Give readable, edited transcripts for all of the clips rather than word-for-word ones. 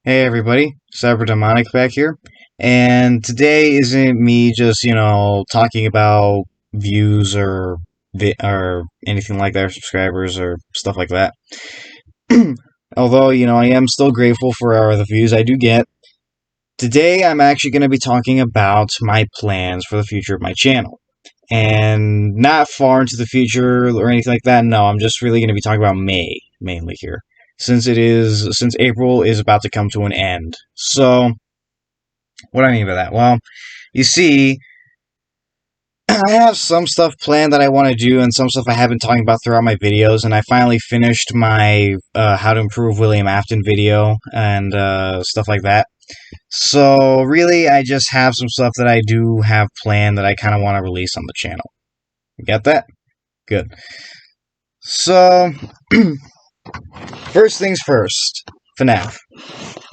Hey everybody, Cyber Demonic back here, and today isn't me just, talking about views or anything like that, or subscribers or stuff like that. Although, I am still grateful for the views I do get. Today I'm actually going to be talking about my plans for the future of my channel. And not far into the future or anything like that, no, I'm just really going to be talking about May, mainly here. Since April is about to come to an end. So, what do I mean by that? Well, you see, I have some stuff planned that I want to do, and some stuff I have been talking about throughout my videos. And I finally finished my How to Improve William Afton video and stuff like that. So really, I just have some stuff that I do have planned that I kind of want to release on the channel. You got that? Good. So, first things first, FNaF.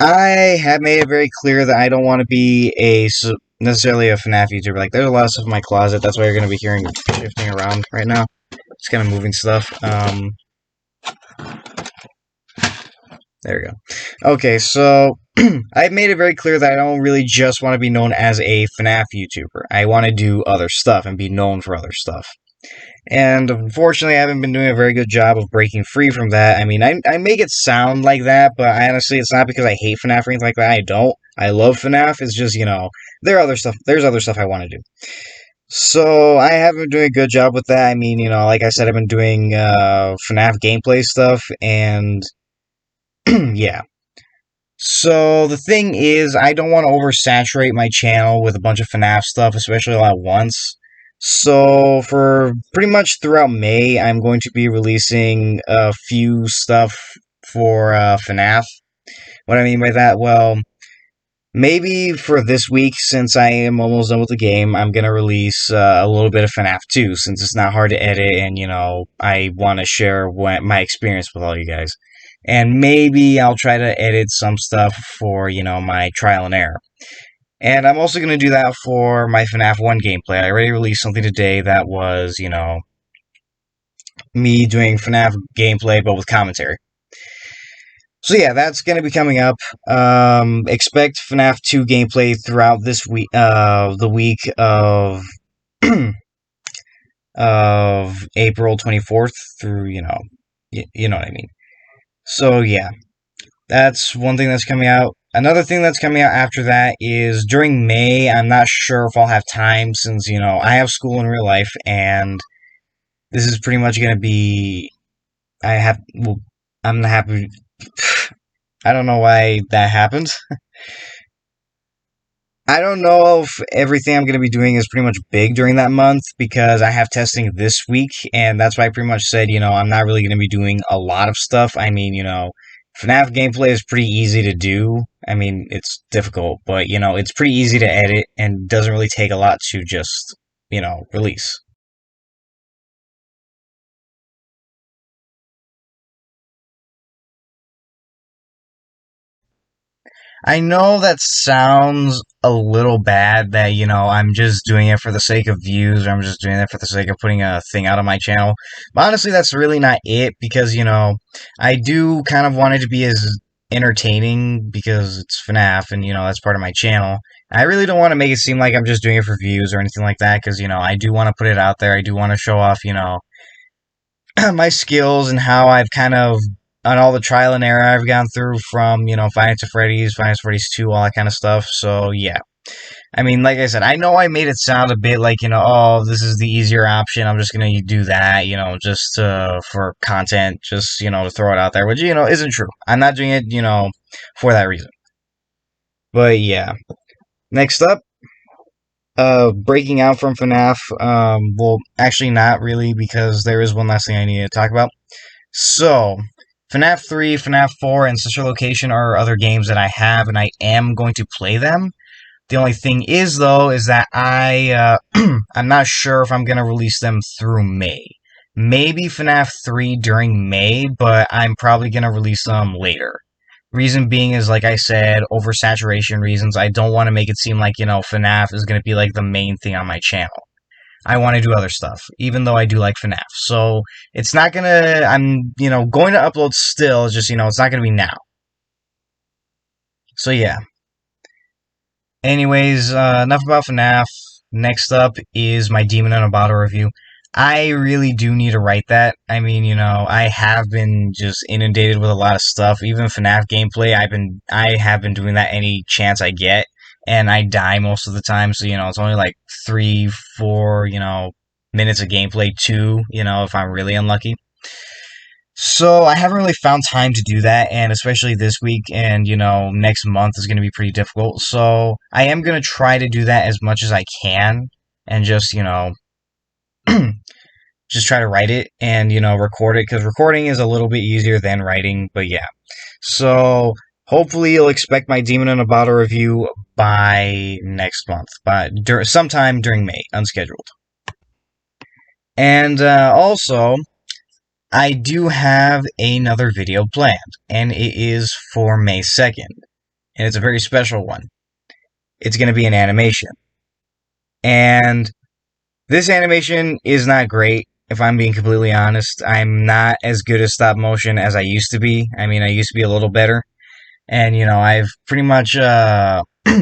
I have made it very clear that I don't want to be necessarily a FNaF YouTuber. Like, there's a lot of stuff in my closet. That's why you're going to be hearing shifting around right now. Just kind of moving stuff. There we go. Okay, so I've made it very clear that I don't really just want to be known as a FNaF YouTuber. I want to do other stuff and be known for other stuff. And unfortunately, I haven't been doing a very good job of breaking free from that. I mean, I make it sound like that, but honestly, it's not because I hate FNaF or anything like that. I don't. I love FNaF. It's just, there's other stuff I want to do. So, I haven't been doing a good job with that. I mean, like I said, I've been doing FNaF gameplay stuff, and yeah. So, the thing is, I don't want to oversaturate my channel with a bunch of FNaF stuff, especially all at once. So, for pretty much throughout May, I'm going to be releasing a few stuff for FNaF. What I mean by that, well, maybe for this week, since I am almost done with the game, I'm going to release a little bit of FNaF 2, since it's not hard to edit, and, I want to share my experience with all you guys. And maybe I'll try to edit some stuff for, my trial and error. And I'm also going to do that for my FNaF 1 gameplay. I already released something today that was, me doing FNaF gameplay, but with commentary. So yeah, that's going to be coming up. Expect FNaF 2 gameplay throughout this week, the week of, of April 24th through, you know what I mean. So yeah, that's one thing that's coming out. Another thing that's coming out after that is during May. I'm not sure if I'll have time since, I have school in real life, and this is pretty much going to be. I'm happy. I don't know why that happened. I don't know if everything I'm going to be doing is pretty much big during that month because I have testing this week, and that's why I pretty much said, I'm not really going to be doing a lot of stuff. I mean, FNaF gameplay is pretty easy to do. I mean, it's difficult, but, it's pretty easy to edit and doesn't really take a lot to just, release. I know that sounds a little bad that, I'm just doing it for the sake of views or I'm just doing it for the sake of putting a thing out on my channel. But honestly, that's really not it because, I do kind of want it to be as entertaining because it's FNaF and, that's part of my channel. I really don't want to make it seem like I'm just doing it for views or anything like that because, I do want to put it out there. I do want to show off, my skills and how I've kind of on all the trial and error I've gone through from, Five Nights at Freddy's, Five Nights at Freddy's 2, all that kind of stuff. So, yeah. I mean, like I said, I know I made it sound a bit like, oh, this is the easier option. I'm just going to do that, just for content, just, to throw it out there, which, isn't true. I'm not doing it, for that reason. But, yeah. Next up, breaking out from FNaF, well, actually not really, because there is one last thing I need to talk about. So, FNaF 3, FNaF 4, and Sister Location are other games that I have, and I am going to play them. The only thing is, though, is that I'm not sure if I'm going to release them through May. Maybe FNaF 3 during May, but I'm probably going to release them later. Reason being is, like I said, oversaturation reasons. I don't want to make it seem like, FNaF is going to be, like, the main thing on my channel. I want to do other stuff, even though I do like FNaF. So, it's not gonna, I'm, going to upload still, it's just, it's not gonna be now. So yeah. Anyways, enough about FNaF. Next up is my Demon in a Bottle review. I really do need to write that. I mean, I have been just inundated with a lot of stuff. Even FNaF gameplay, I have been doing that any chance I get, and I die most of the time. So it's only like 3, 4, minutes of gameplay, 2, if I'm really unlucky. So I haven't really found time to do that, and especially this week and next month is going to be pretty difficult. So I am going to try to do that as much as I can, and just just try to write it and record it, because recording is a little bit easier than writing. But yeah, so hopefully you'll expect my Demon in a Bottle review by next month, but sometime during May, unscheduled. And also, I do have another video planned, and it is for May 2nd, and it's a very special one. It's going to be an animation. And this animation is not great, if I'm being completely honest. I'm not as good at stop motion as I used to be. I mean, I used to be a little better. And, I've pretty much, lost a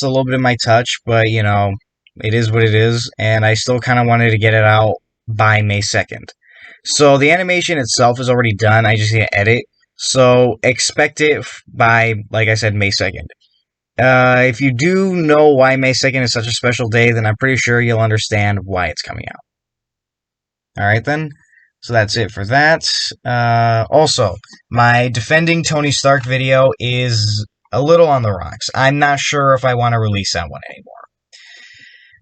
little bit of my touch, but, it is what it is, and I still kind of wanted to get it out by May 2nd. So the animation itself is already done, I just need to edit, so expect it by, like I said, May 2nd. If you do know why May 2nd is such a special day, then I'm pretty sure you'll understand why it's coming out. Alright then, so that's it for that. Also, my Defending Tony Stark video is a little on the rocks. I'm not sure if I want to release that one anymore.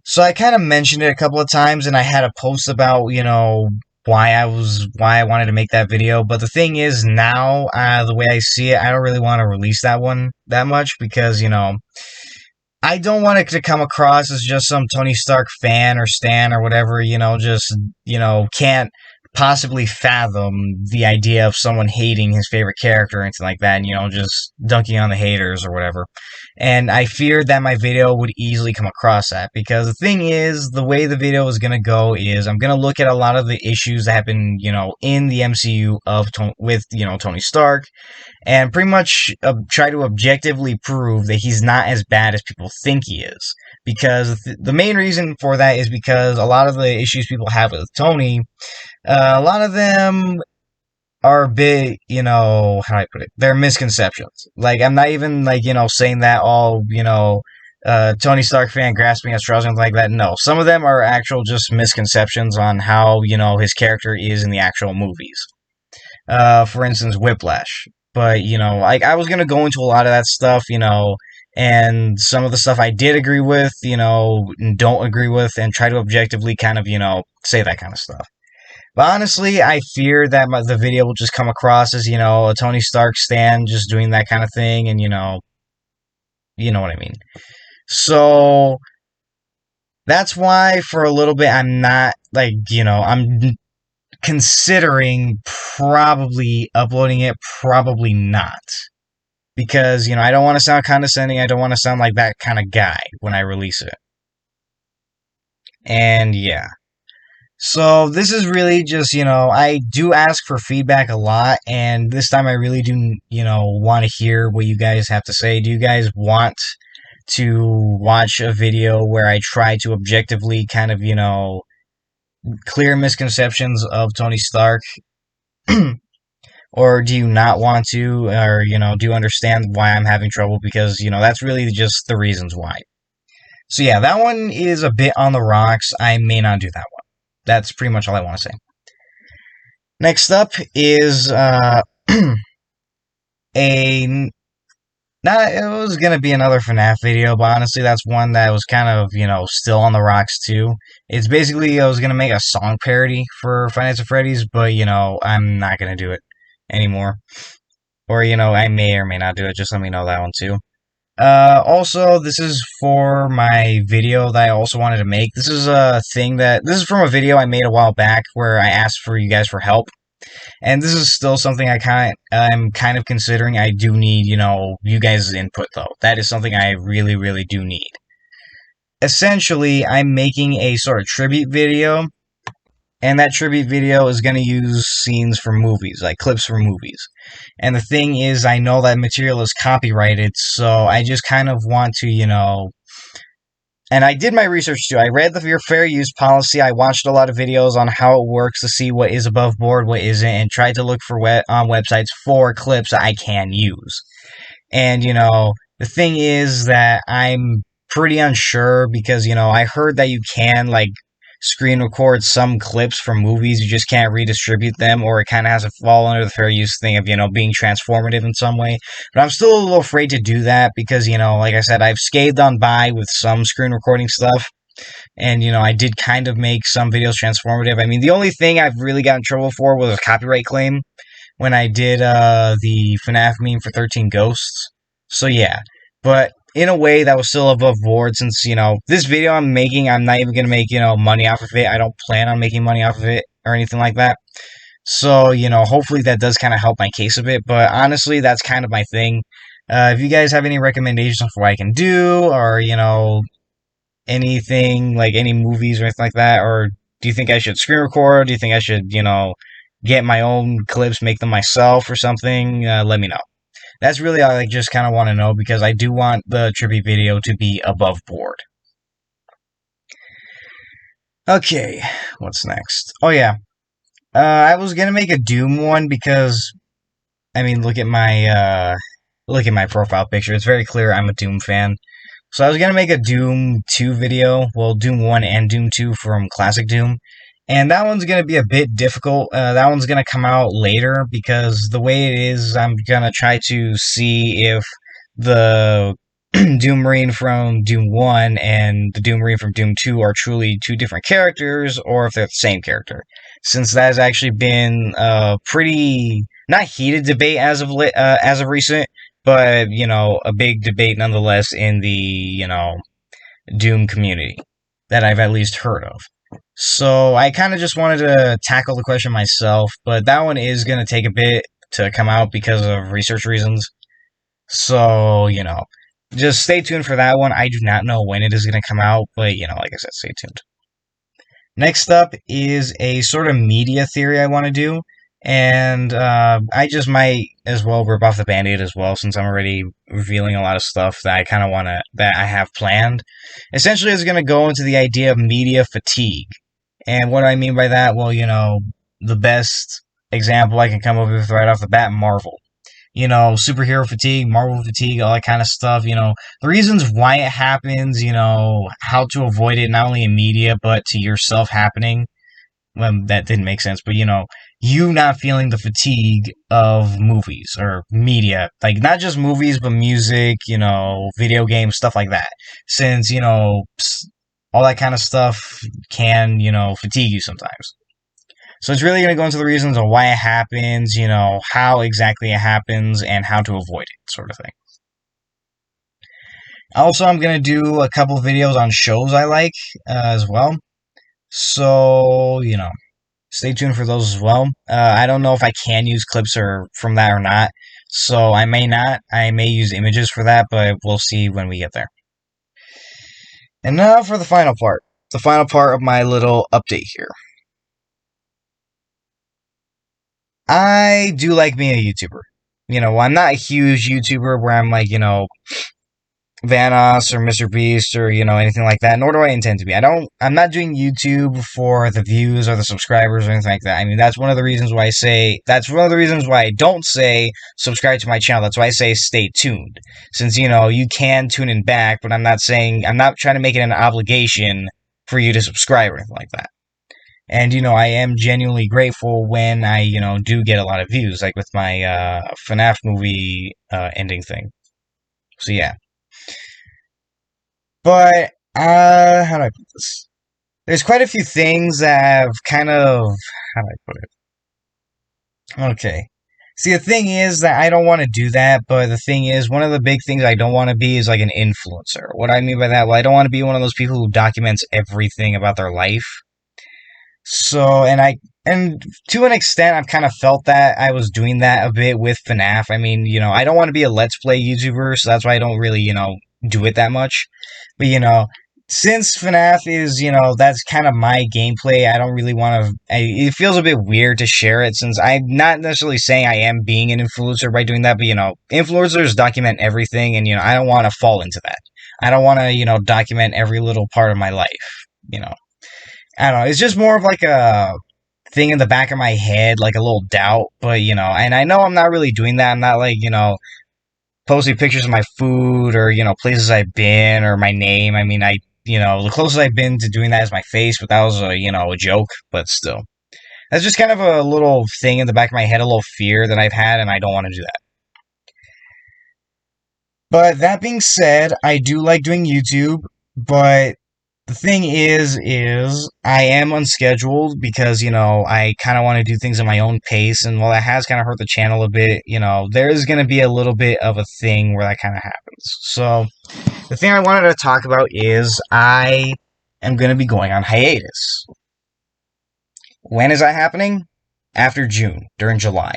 So I kind of mentioned it a couple of times, and I had a post about, why I wanted to make that video. But the thing is, now, the way I see it, I don't really want to release that one that much, because, I don't want it to come across as just some Tony Stark fan or stan or whatever, just, can't possibly fathom the idea of someone hating his favorite character or anything like that, and, just dunking on the haters or whatever. And I feared that my video would easily come across that, because the thing is, the way the video is going to go is I'm going to look at a lot of the issues that happen, in the MCU with Tony Stark, and pretty much try to objectively prove that he's not as bad as people think he is. Because the main reason for that is because a lot of the issues people have with Tony, a lot of them are a bit, how do I put it? They're misconceptions. Like, I'm not even, saying that all, Tony Stark fan grasping at straws and like that. No, some of them are actual just misconceptions on how, his character is in the actual movies. For instance, Whiplash. But, I was gonna go into a lot of that stuff, and some of the stuff I did agree with, and don't agree with, and try to objectively kind of, say that kind of stuff. But honestly, I fear that the video will just come across as, a Tony Stark stan just doing that kind of thing, and, you know what I mean. So, that's why for a little bit I'm not, I'm considering probably uploading it, probably not. Because, I don't want to sound condescending, I don't want to sound like that kind of guy when I release it. And, yeah. So, this is really just, I do ask for feedback a lot, and this time I really do, want to hear what you guys have to say. Do you guys want to watch a video where I try to objectively kind of, clear misconceptions of Tony Stark? Or do you not want to, or, do you understand why I'm having trouble? Because, that's really just the reasons why. So yeah, that one is a bit on the rocks. I may not do that one. That's pretty much all I want to say. Next up is it was gonna be another FNaF video, but honestly, that's one that was kind of still on the rocks too. It's basically I was gonna make a song parody for Five Nights at Freddy's, but I'm not gonna do it anymore. Or I may or may not do it. Just let me know that one too. Also, this is for my video that I also wanted to make. This is this is from a video I made a while back where I asked for you guys for help. And this is still something I'm kind of considering. I do need, you guys' input though. That is something I really, really do need. Essentially, I'm making a sort of tribute video, and that tribute video is going to use scenes from movies, like clips from movies. And the thing is, I know that material is copyrighted, so I just kind of want to, and I did my research too. I read the Your Fair Use policy. I watched a lot of videos on how it works to see what is above board, what isn't, and tried to look for on websites for clips that I can use. And, the thing is that I'm pretty unsure because, I heard that you can, like, screen record some clips from movies. You just can't redistribute them, or it kind of has to fall under the fair use thing of, being transformative in some way. But I'm still a little afraid to do that because, like I said, I've scathed on by with some screen recording stuff. And, I did kind of make some videos transformative. I mean, the only thing I've really got in trouble for was a copyright claim when I did the FNaF meme for 13 Ghosts. So, yeah. But in a way, that was still above board since, this video I'm making, I'm not even going to make, money off of it. I don't plan on making money off of it or anything like that. So, hopefully that does kind of help my case a bit. But honestly, that's kind of my thing. If you guys have any recommendations for what I can do, or, anything, like any movies or anything like that, or do you think I should screen record? Do you think I should, get my own clips, make them myself or something? Let me know. That's really all I just kind of want to know because I do want the tribute video to be above board. Okay, what's next? Oh yeah, I was gonna make a Doom one because, I mean, look at my profile picture. It's very clear I'm a Doom fan. So I was gonna make a Doom 2 video, well, Doom 1 and Doom 2 from Classic Doom, and that one's gonna be a bit difficult. That one's gonna come out later because the way it is, I'm gonna try to see if the Doom Marine from Doom 1 and the Doom Marine from Doom 2 are truly two different characters, or if they're the same character. Since that has actually been a pretty, not heated debate as of recent, but, a big debate nonetheless in the, Doom community that I've at least heard of. So I kind of just wanted to tackle the question myself, but that one is going to take a bit to come out because of research reasons. So, just stay tuned for that one. I do not know when it is going to come out, but, like I said, stay tuned. Next up is a sort of media theory I want to do, and I just might as well rip off the Band-Aid as well, since I'm already revealing a lot of stuff that I kind of want to, that I have planned. Essentially, it's going to go into the idea of media fatigue. And what do I mean by that? Well, the best example I can come up with right off the bat, Marvel. Superhero fatigue, Marvel fatigue, all that kind of stuff, the reasons why it happens, how to avoid it, not only in media, but to yourself happening. Well, that didn't make sense, but, you not feeling the fatigue of movies or media, like not just movies, but music, video games, stuff like that. Since, all that kind of stuff can, fatigue you sometimes. So it's really going to go into the reasons of why it happens, how exactly it happens, and how to avoid it, sort of thing. Also, I'm going to do a couple videos on shows I like as well. So, stay tuned for those as well. I don't know if I can use clips from that or not, so I may not. I may use images for that, but we'll see when we get there. And now for the final part of my little update here. I do like being a YouTuber. I'm not a huge YouTuber where I'm like, Vanos or Mr. Beast or, anything like that, nor do I intend to be. I'm not doing YouTube for the views or the subscribers or anything like that. I mean, that's one of the reasons why I don't say subscribe to my channel. That's why I say stay tuned. Since, you can tune in back, but I'm not trying to make it an obligation for you to subscribe or anything like that. And, I am genuinely grateful when I, do get a lot of views, like with my FNaF movie ending thing. So, yeah. But, how do I put this? There's quite a few things that have kind of, how do I put it? Okay. See, the thing is that I don't want to do that, but the thing is, one of the big things I don't want to be is like an influencer. What do I mean by that? Well, I don't want to be one of those people who documents everything about their life. So, and to an extent, I've kind of felt that I was doing that a bit with FNaF. I mean, I don't want to be a Let's Play YouTuber, so that's why I don't really, do it that much. But, since FNaF is, that's kind of my gameplay, I don't really want to. It feels a bit weird to share it since I'm not necessarily saying I am being an influencer by doing that, but, influencers document everything, and, I don't want to fall into that. I don't want to, document every little part of my life, you know. I don't know. It's just more of like a thing in the back of my head, like a little doubt, but, and I know I'm not really doing that. I'm not like, posting pictures of my food or, places I've been or my name. I mean, the closest I've been to doing that is my face, but that was a joke, but still. That's just kind of a little thing in the back of my head, a little fear that I've had, and I don't want to do that. But that being said, I do like doing YouTube, but the thing is I am unscheduled because, I kind of want to do things at my own pace, and while that has kind of hurt the channel a bit, there is going to be a little bit of a thing where that kind of happens. So, the thing I wanted to talk about is I am going to be going on hiatus. When is that happening? After June, during July.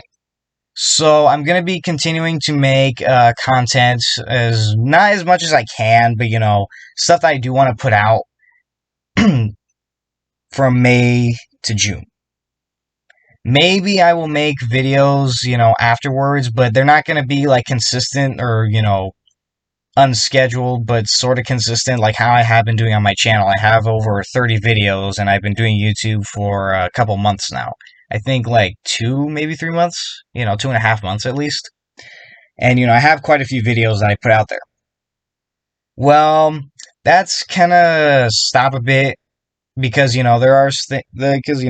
So I'm gonna be continuing to make content as not as much as I can, but stuff that I do want to put out from May to June. Maybe I will make videos, afterwards, but they're not gonna be like consistent or unscheduled, but sort of consistent, like how I have been doing on my channel. I have over 30 videos, and I've been doing YouTube for a couple months now. I think like 2, maybe 3 months, 2.5 months at least. And, I have quite a few videos that I put out there. Well, that's kind of stop a bit because, there are, because,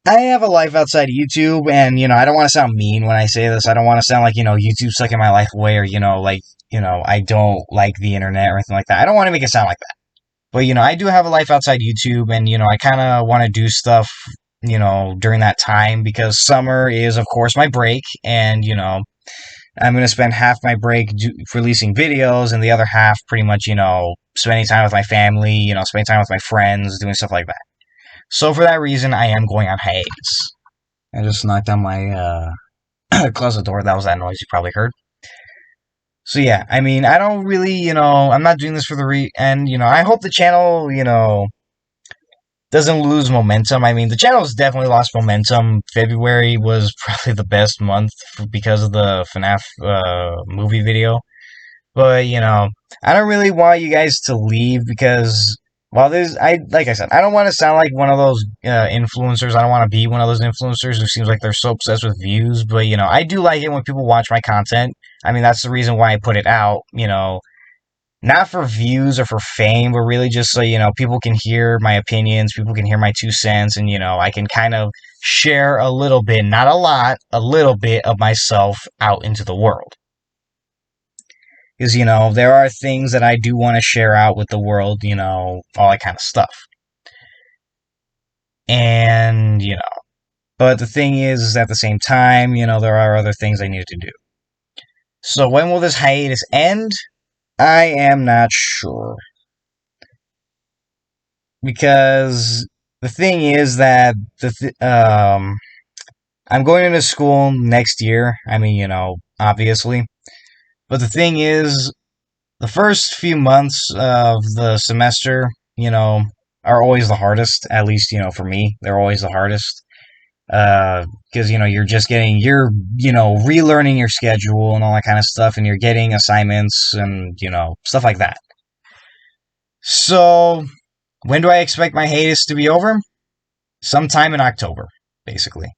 I have a life outside of YouTube, and, I don't want to sound mean when I say this. I don't want to sound like, YouTube's sucking my life away, or, I don't like the internet or anything like that. I don't want to make it sound like that. But, I do have a life outside YouTube, and, I kind of want to do stuff, during that time, because summer is, of course, my break, and, I'm going to spend half my break releasing videos, and the other half pretty much, spending time with my family, spending time with my friends, doing stuff like that. So for that reason, I am going on hiatus. I just knocked on my closet door. That was that noise you probably heard. So yeah, I mean, I don't really, I'm not doing this for the and, I hope the channel, doesn't lose momentum. I mean, the channel's definitely lost momentum. February was probably the best month because of the FNaF movie video. But, I don't really want you guys to leave because, while like I said, I don't want to sound like one of those influencers. I don't want to be one of those influencers who seems like they're so obsessed with views. But, I do like it when people watch my content. I mean, that's the reason why I put it out, not for views or for fame, but really just so, people can hear my opinions, people can hear my 2 cents, and, I can kind of share a little bit, not a lot, a little bit of myself out into the world. Because, there are things that I do want to share out with the world, all that kind of stuff. And, but the thing is at the same time, there are other things I need to do. So when will this hiatus end? I am not sure. Because the thing is that I'm going into school next year. I mean, obviously. But the thing is, the first few months of the semester, are always the hardest. At least, for me, they're always the hardest. Because, you're relearning your schedule and all that kind of stuff, and you're getting assignments and, stuff like that. So, when do I expect my hiatus to be over? Sometime in October, basically.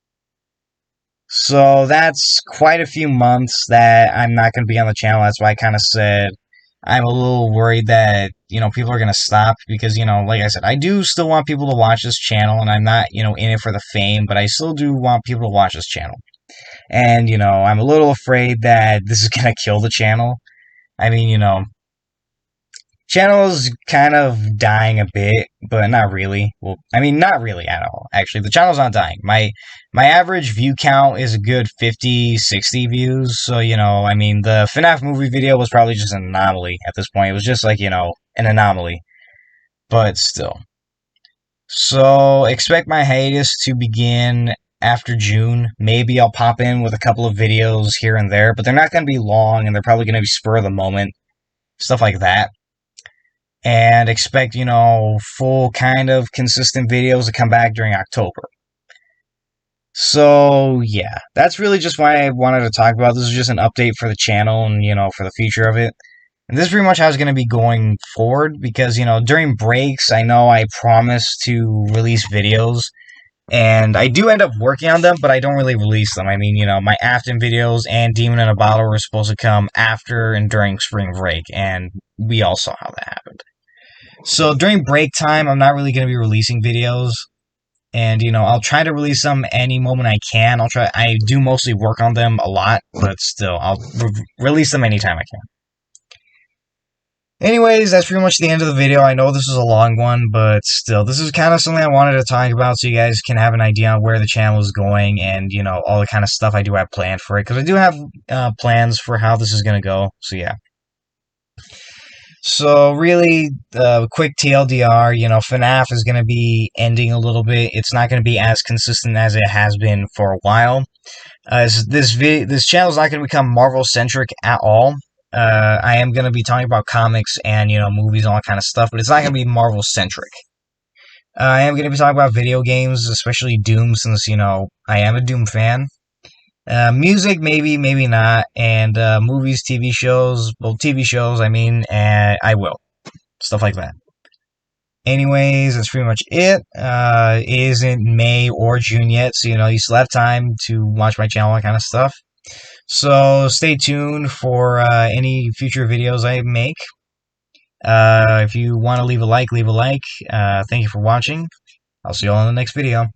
So, that's quite a few months that I'm not going to be on the channel. That's why I kind of said I'm a little worried that, people are going to stop because, like I said, I do still want people to watch this channel, and I'm not, in it for the fame, but I still do want people to watch this channel. And, I'm a little afraid that this is going to kill the channel. I mean, channel is kind of dying a bit, but not really. Well, I mean, not really at all, actually. The channel's not dying. My average view count is a good 50, 60 views. So, I mean, the FNaF movie video was probably just an anomaly at this point. It was just like, an anomaly. But still. So, expect my hiatus to begin after June. Maybe I'll pop in with a couple of videos here and there, but they're not going to be long, and they're probably going to be spur of the moment. Stuff like that. and expect, full kind of consistent videos to come back during October. So, yeah, that's really just why I wanted to talk about. This is just an update for the channel and, for the future of it. And this is pretty much how it's going to be going forward because, during breaks, I know I promise to release videos and I do end up working on them, but I don't really release them. I mean, my Afton videos and Demon in a Bottle were supposed to come after and during spring break, and we all saw how that happened. So during break time, I'm not really going to be releasing videos. And, I'll try to release them any moment I can. I do mostly work on them a lot, but still, I'll release them anytime I can. Anyways, that's pretty much the end of the video. I know this is a long one, but still, this is kind of something I wanted to talk about so you guys can have an idea on where the channel is going and, all the kind of stuff I do have planned for it. Because I do have plans for how this is going to go. So, yeah. So, really, quick TLDR, FNaF is going to be ending a little bit. It's not going to be as consistent as it has been for a while. This channel is not going to become Marvel-centric at all. I am going to be talking about comics and, movies and all that kind of stuff, but it's not going to be Marvel-centric. I am going to be talking about video games, especially Doom, since, I am a Doom fan. Music, maybe, maybe not. And movies, TV shows, TV shows, I will. Stuff like that. Anyways, that's pretty much it. It isn't May or June yet, so, you still have time to watch my channel, that kind of stuff. So stay tuned for any future videos I make. If you want to leave a like, leave a like. Thank you for watching. I'll see you all in the next video.